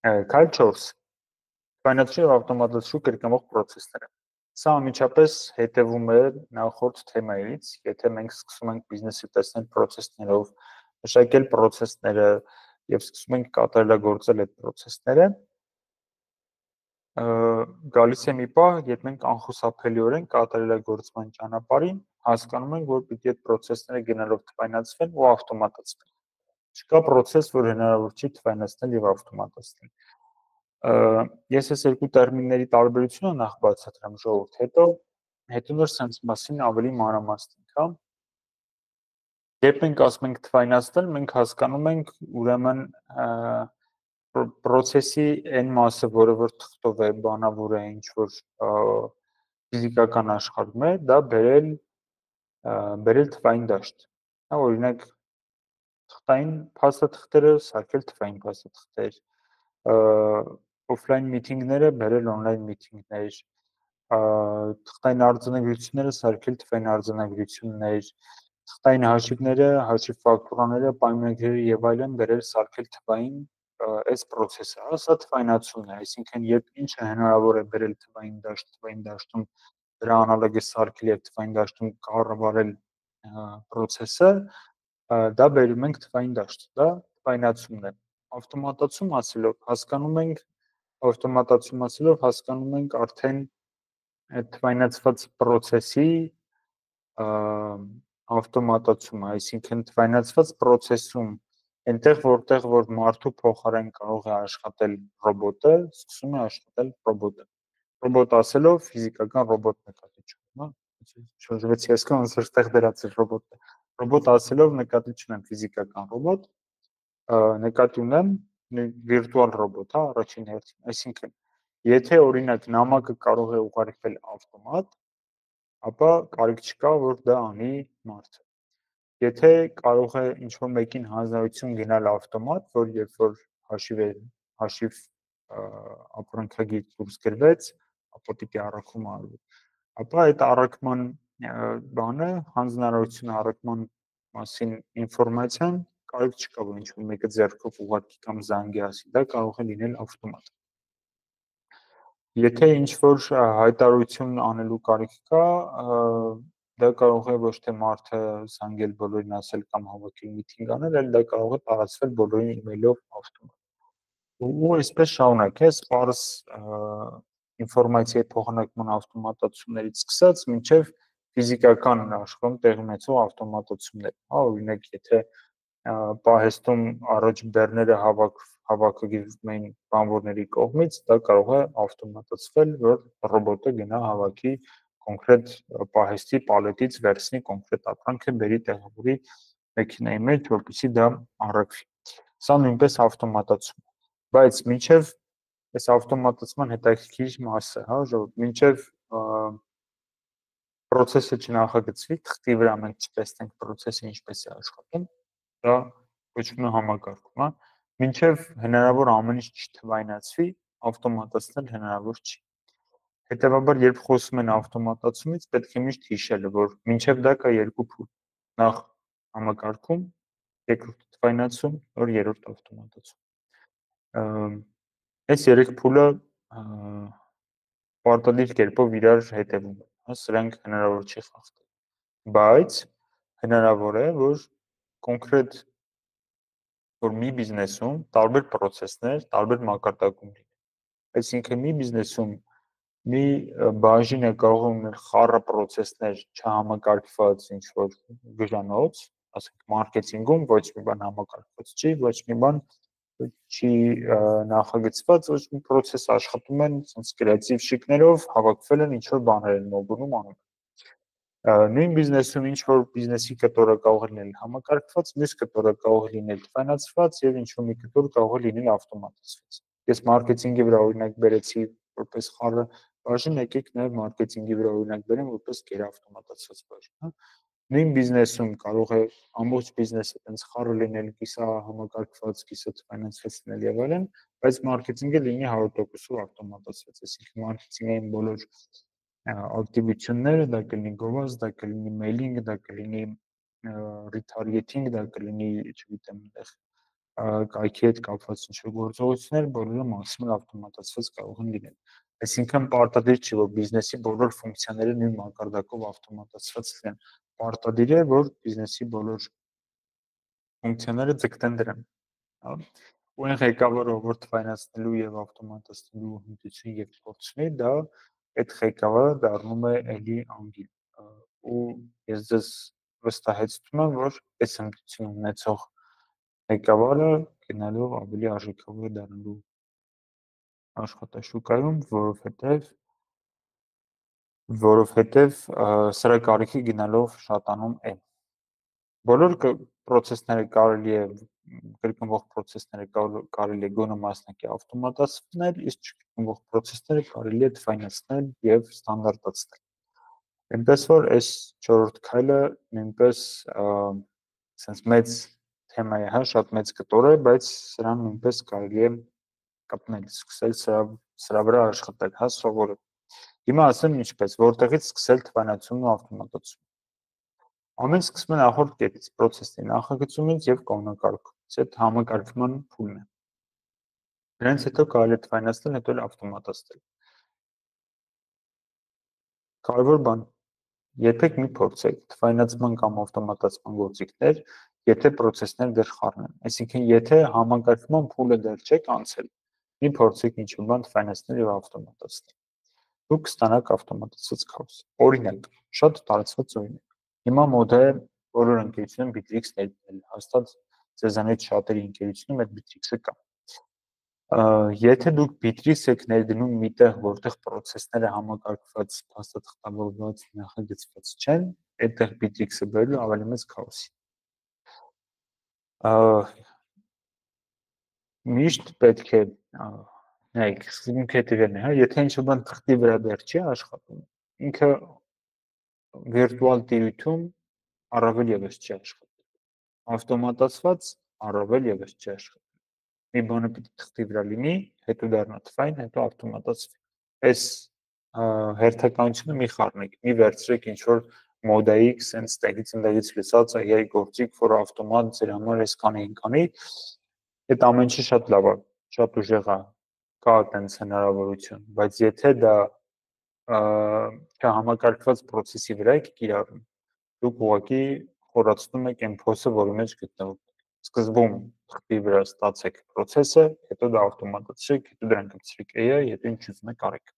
Քայլ 4. Թվայնացնելու եւ ավտոմատացնելու կրկնվող process-ները։ Սա անմիջապես հետևում է նախորդ թեմայից, եթե մենք սկսում ենք բիզնեսը տեսնել process-ներով, մշակել process-ները եւ սկսում ենք կատարելագործել այդ process-ները, գալիս է մի պահ, երբ մենք անխուսափելիորեն կատարելագործման ճանապարհին հասկանում ենք, որ պիտի այդ process-ները գնալով թվայնացվեն ու ավտոմատացվեն։ Չկա process, որ հնարավոր չի թվայնացնել եւ ավտոմատացնել։ Ես այս երկու տերմինների տարբերությունը նախ բացատրեմ ժողովուրդ, հետո նոր sense մասին ավելի մանրամասնենք, հա։ Երբ մենք ասում ենք թվայնացնել, մենք հասկանում ենք ուրեմն process-ի այն մասը, որը որ թղթով է, բանավոր է, ինչ որ ֆիզիկական աշխարհում է, դա բերել թվային դաշտ։ Հա, օրինակ թղթային փաստաթղթերը սարքել թվային փաստաթղթեր, օֆլայն միտինգները բերել օնլայն միտինգներ, թղթային արձանագրությունները սարքել թվային արձանագրություններ, թղթային հաշիվները, հաշիվ ֆակտուրաները, պայմանագրերը եւ այլն բերել սարքել թվային այս process-ը, հա, սա թվայնացումն է, այսինքն երբ ինչը հնարավոր է բերել թվային դաշտում դրա անալոգը սարքել եւ թվային դաշտում կառավարել process-ը, դա բերում ենք թվային դաշտ, դա թվայնացումն է։ Ավտոմատացում հասկանում ենք արդեն այդ թվայնացված process-ի ավտոմատացումը, այսինքն թվայնացված process-ում այնտեղ որտեղ որ մարդու փոխարեն կարող է աշխատել ռոբոտը, սկսում է աշխատել ռոբոտը։ Ռոբոտ ասելով ֆիզիկական ռոբոտ նկատի չունեմ, հա։ Շրջվեցի այսքան ոնց որ ստեղ դրած է ռոբոտը։ Ռոբոտ ասելով նկատի չունեմ ֆիզիկական ռոբոտ, նկատի ունեմ վիրտուալ ռոբոտ, հա, առաջին հերթին։ Այսինքն, եթե օրինակ նամակը կարող է ուղարկվել ավտոմատ, ապա կարիք չկա, որ դա անի մարդը։ Եթե կարող է ինչ-որ մեկին հանձնարարություն գնալ ավտոմատ, որ երբ որ հաշիվ ապրանքագիր դուրս գրվեց, ապա պիտի առաքումը արվի։ Ապա այդ առաքման բանը, հանձնարարությունը առաքման մասին ինֆորմացիան կարիք չկա, որ ինչ-որ մեկը ձեռքով ուղարկի կամ զանգի ասի, դա կարող է լինել ավտոմատ։ Եթե ինչ-որ հայտարարություն անելու կարիք կա, դա կարող է ոչ թե մարդը զանգել բոլորին ասել կամ հավաքել միտինգ անել, այլ դա կարող է տարածվել բոլորին email-ով ավտոմատ։ Ու այսպես շարունակ է, սպառս ինֆորմացիայի փոխանակման ավտոմատացումներից սկսած մինչև ֆիզիկական աշխարհում տեղի ունեցող ավտոմատացումներ։ Հա, օրինակ, եթե պահեստում առաջ բեռները հավաքագրվում էին բանվորների կողմից, դա կարող է ավտոմատացվել, որ ռոբոտը գնա հավաքի կոնկրետ պահեստի պալետից վերցնի կոնկրետ ապրանքը, բերի տեղավորի մեքենայի մեջ, որպեսզի դա առաքվի։ Սա նույնպես ավտոմատացում է, բայց մինչև այս ավտոմատացման հետաքրքիր մասը, հա, ժողովուրդ, մինչև process-ը չնախագծվի, թղթի վրա մենք չտեսնենք process-ը ինչպես է աշխատում, դա կոչվում է համակարգում, հա։ Մինչև հնարավոր ամեն ինչ չթվայնացվի, ավտոմատացնել հնարավոր չի։ Հետևաբար, երբ խոսում են ավտոմատացումից, պետք է միշտ հիշել, որ մինչև դա կա երկու փուլ։ Նախ համակարգում, երկրորդ թվայնացում, որ երրորդ ավտոմատացում։ Այս երեք փուլը պարտադիր կերպով իրար հետևում են, հա, սրանք հնարավոր չի խախտել։ Բայց հնարավոր է, որ կոնկրետ որ մի բիզնեսում տարբեր process-ներ, տարբեր մակարդակում լինեն։ Այսինքն մի բիզնեսում մի բաժինը կարող է ունել խառը process-ներ չհամակարգված ինչ-որ գրանոց, ասենք մարքեթինգում ոչ մի բան համակարգված չի, ոչ մի բան չի նախագծված, ոչ մի process աշխատում են sense կրեատիվ շիկներով, հավաքվել են ինչ-որ բաներ են մոբիլում անում։ Նույն բիզնեսում ինչ-որ բիզնեսի կտորը կարող է լինել համակարգված, մյուս կտորը կարող է լինել թվայնացված եւ ինչ-որ մի կտոր կարող է լինել ավտոմատացված։ Ես մարքեթինգի վրա օրինակ բերեցի որպես խառը բաժին, եկեք նաեւ մարքեթինգի վրա օրինակ բերեմ որպես գերավտոմատացված բաժին, հա։ Նույն բիզնեսում կարող է ամբողջ բիզնեսը տենց խառը լինել, կիսա համակարգված, կիսա թվայնացված լինել եւ այլն, բայց մարքեթինգը լինի 100%-ով ավտոմատացված, այսինքն մարքեթինգային բոլոր ակտիվությունները, դա կլինի գովազ, դա կլինի մեյլինգ, դա կլինի retargeting, դա կլինի, չգիտեմ, կայքի հետ կապված ինչ-որ գործողություններ, բոլորը մաքսիմալ ավտոմատացված կարող են լինել։ Այսինքն պարտադիր չի, որ բիզնեսի բոլոր ֆունկցիաները նույն մակարդակով ավտոմատացված լինեն։ Պարտադիր է, որ բիզնեսի բոլոր ֆունկցիաները ձգտեն դրան, հա։ Ու այն ղեկավարը, որ թվայնացնելու եւ ավտոմատացնելու հմտություն եւ փորձ ունի, դա այդ ղեկավարը դառնում է էլի անգին։ Ու ես ձեզ վստահեցնում եմ, որ այս հմտություն ունեցող ղեկավարը գնալով ավելի արժեքավոր է դառնալու աշխատաշուկայում, որովհետև սրա կարիքը գնալով շատանում է։ Բոլոր պրոցեսները կարելի է կրկնվող պրոցեսները կարելի է գոնե մասնակի ավտոմատացնել, իսկ չկրկնվող պրոցեսները կարելի է թվայնացնել եւ ստանդարտացնել։ Այնպես որ այս 4-րդ քայլը նույնպես sense մեծ թեմա է, հա, շատ մեծ կտոր է, բայց սրան նույնպես կարելի է կապնել, սկսել սրա վրա աշխատել, հա, սովորել։ Հիմա ասեմ ինչպես, որտեղից սկսել թվայնացումն ու ավտոմատացումը։ Ամեն սկսվում է նախորդ կետից, պրոցեսների նախագծումից եւ կողմնակարգումից, այդ համակարգման փուլն է։ Դրանից հետո կարելի է թվայնացնել, հետո էլ ավտոմատացնել։ Կարևոր բան, երբեք մի փորձեք թվայնացման կամ ավտոմատացման գործիքներ, եթե պրոցեսները դեռ խառն են։ Այսինքն, եթե համակարգման փուլը դեռ չեք անցել, մի փորձեք ինչ-որ բան թվայնացնել եւ ավտոմատացնել։ Դուք կստանաք ավտոմատացված քաոս։ Օրինակ, շատ տարածված օրինակ։ Հիմա մոդը բոլոր ընկերություններում Bittrex ներդնել, հաստատ ձեզանից շատերի ընկերությունում այդ Bittrex-ը կա։ Եթե դուք Bittrex եք ներդնում միտեղ, որտեղ պրոցեսները համակարգված, փաստաթղթավորված, նախագծված չեն, այդտեղ Bittrex-ը բերելու ավելի մեծ քաոսի։ Միշտ պետք է նայեք, սկզբունքը հետևյալն է, հա, եթե ինչ-որ բան թղթի վրա դեռ չի աշխատում, ինքը վիրտուալ տիրույթում առավել եւս չի աշխատում։ Ավտոմատացված առավել եւս չի աշխատում։ Մի բանը պիտի թղթի վրա լինի, հետո դառնա թվային, հետո ավտոմատացվի։ Այս հերթականությունը մի խառնեք, մի վերցրեք ինչ-որ մոդայիկ, sense տեղից լսած AI գործիք, որ ավտոմատ ձեր համար էս կանի, այդ ամեն ինչը շատ լավ է, շատ ուժեղ է, կա այդպես հնարավորություն, բայց եթե դա չհամակարգված պրոցեսի վրա եք կիրառում, դուք ուղղակի խորացնում եք այն փոսը, որի մեջ գտնվում եք։ Սկզբում թղթի վրա ստացեք պրոցեսը, հետո դա ավտոմատացրեք, հետո դրան գցրեք AI, հետո ինչ ուզում եք արեք։